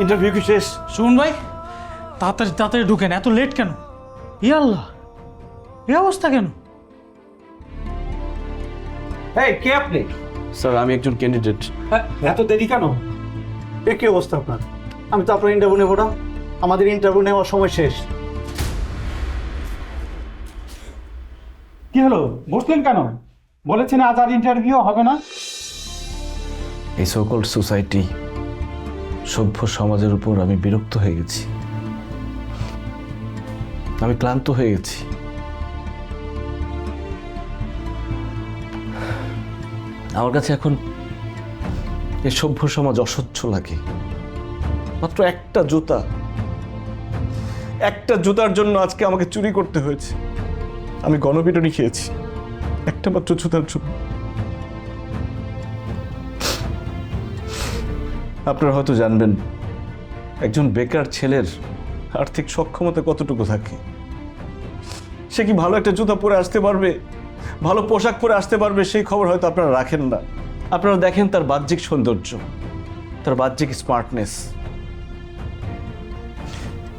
Interview কি শেষ? শুন ভাই, তাড়াতাড়ি তাড়াতাড়ি ঢুকেন, এত লেট কেন? আল্লাহ, এই অবস্থা কেন? এই কে আপনি? স্যার আমি একজন ক্যান্ডিডেট। এত দেরি কেন? এ কি অবস্থা আপনার? আমি তো আপনার ইন্টারভিউ নেব না, আমাদের ইন্টারভিউ নেওয়ার সময় শেষ। কি হলো, বসলেন কেন? বলেছেন আজ আর ইন্টারভিউ হবে না। এই সোকল্ড সোসাইটি, সভ্য সমাজের উপর আমি বিরক্ত হয়ে গেছি, আমি ক্লান্ত হয়ে গেছি। আমার কাছে এখন এই সভ্য সমাজ অসহ্য লাগে। মাত্র একটা জুতার জন্য আজকে আমাকে চুরি করতে হয়েছে। আমি গণপিটুনি খেয়েছি একটা মাত্র জুতার জন্য। আপনারা হয়তো জানবেন একজন বেকার ছেলের আর্থিক সক্ষমতা কতটুকু থাকে। সে কি ভালো একটা জুতা পরে আসতে পারবে, ভালো পোশাক পরে আসতে পারবে, সেই খবর হয়তো আপনারা রাখেন না। আপনারা দেখেন তার বাহ্যিক সৌন্দর্য, তার বাহ্যিক স্মার্টনেস।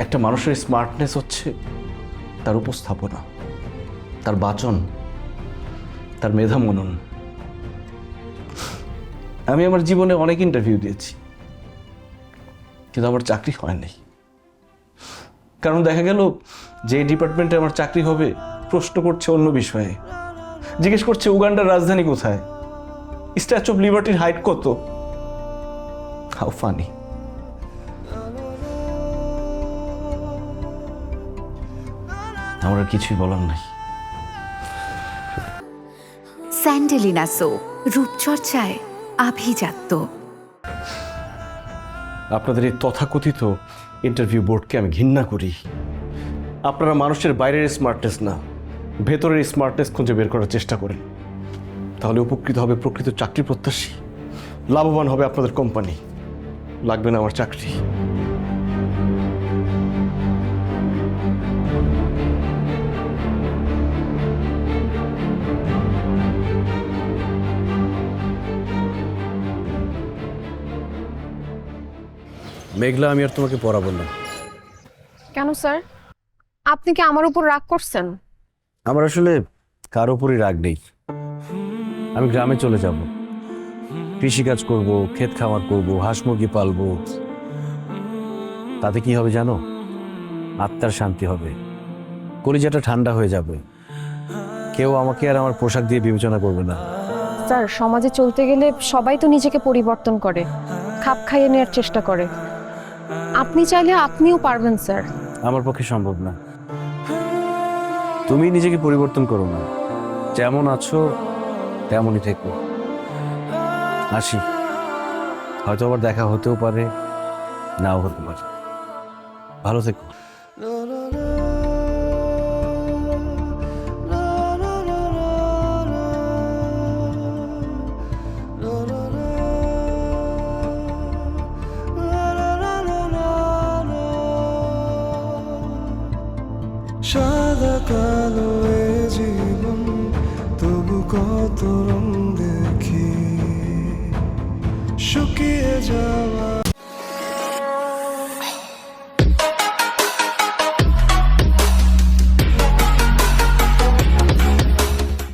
একটা মানুষের স্মার্টনেস হচ্ছে তার উপস্থাপনা, তার বাচন, তার মেধা মনন। আমি আমার জীবনে অনেক ইন্টারভিউ দিয়েছি, কিন্তু আমার চাকরি হয়নি। কারণ দেখা গেল যে ডিপার্টমেন্টে আমার চাকরি হবে প্রশ্ন করছে অন্য বিষয়ে, জিজ্ঞেস করছে উগান্ডার রাজধানী কোথায়, স্ট্যাচু অফ লিবার্টির হাইট কত। How funny. আমার আর কিছুই বলার নাই। স্যান্ডেলিনা সো, রূপচর্চায় আভিজাত্য। আপনাদের এই তথাকথিত ইন্টারভিউ বোর্ডকে আমি ঘৃণা করি। আপনারা মানুষের বাইরের স্মার্টনেস না, ভেতরের স্মার্টনেস খুঁজে বের করার চেষ্টা করেন। তাহলে উপকৃত হবে প্রকৃত চাকরি প্রত্যাশী, লাভবান হবে আপনাদের কোম্পানি, লাগবে না আমার চাকরি। মেঘলা, আমি আর তোমাকে পড়াবো না। কেন স্যার, আপনি কি আমার উপর রাগ করছেন? আমার আসলে কারো উপরই রাগ নেই। আমি গ্রামে চলে যাব, কৃষিকাজ করব, ক্ষেত খামার করব, হাঁস মুরগি পালবো। তাতে কি হবে জানো? আত্মার শান্তি হবে, কলিজাটা ঠান্ডা হয়ে যাবে। কেউ আমাকে আর আমার পোশাক দিয়ে বিবেচনা করবে না। স্যার, সমাজে চলতে গেলে সবাই তো নিজেকে পরিবর্তন করে, খাপ খাইয়ে নেওয়ার চেষ্টা করে। আপনি চাইলে আপনিও পারবেন স্যার। আমার পক্ষে সম্ভব না। তুমি নিজেকে পরিবর্তন করো না, যেমন আছো তেমনই থেকো। আসি, হয়তো আবার দেখা হতেও পারে, নাও হতে পারে। ভালো থেকো। সাদা কালো এ জীবন, তবু কত রং দেখি শুকিয়ে যাওয়া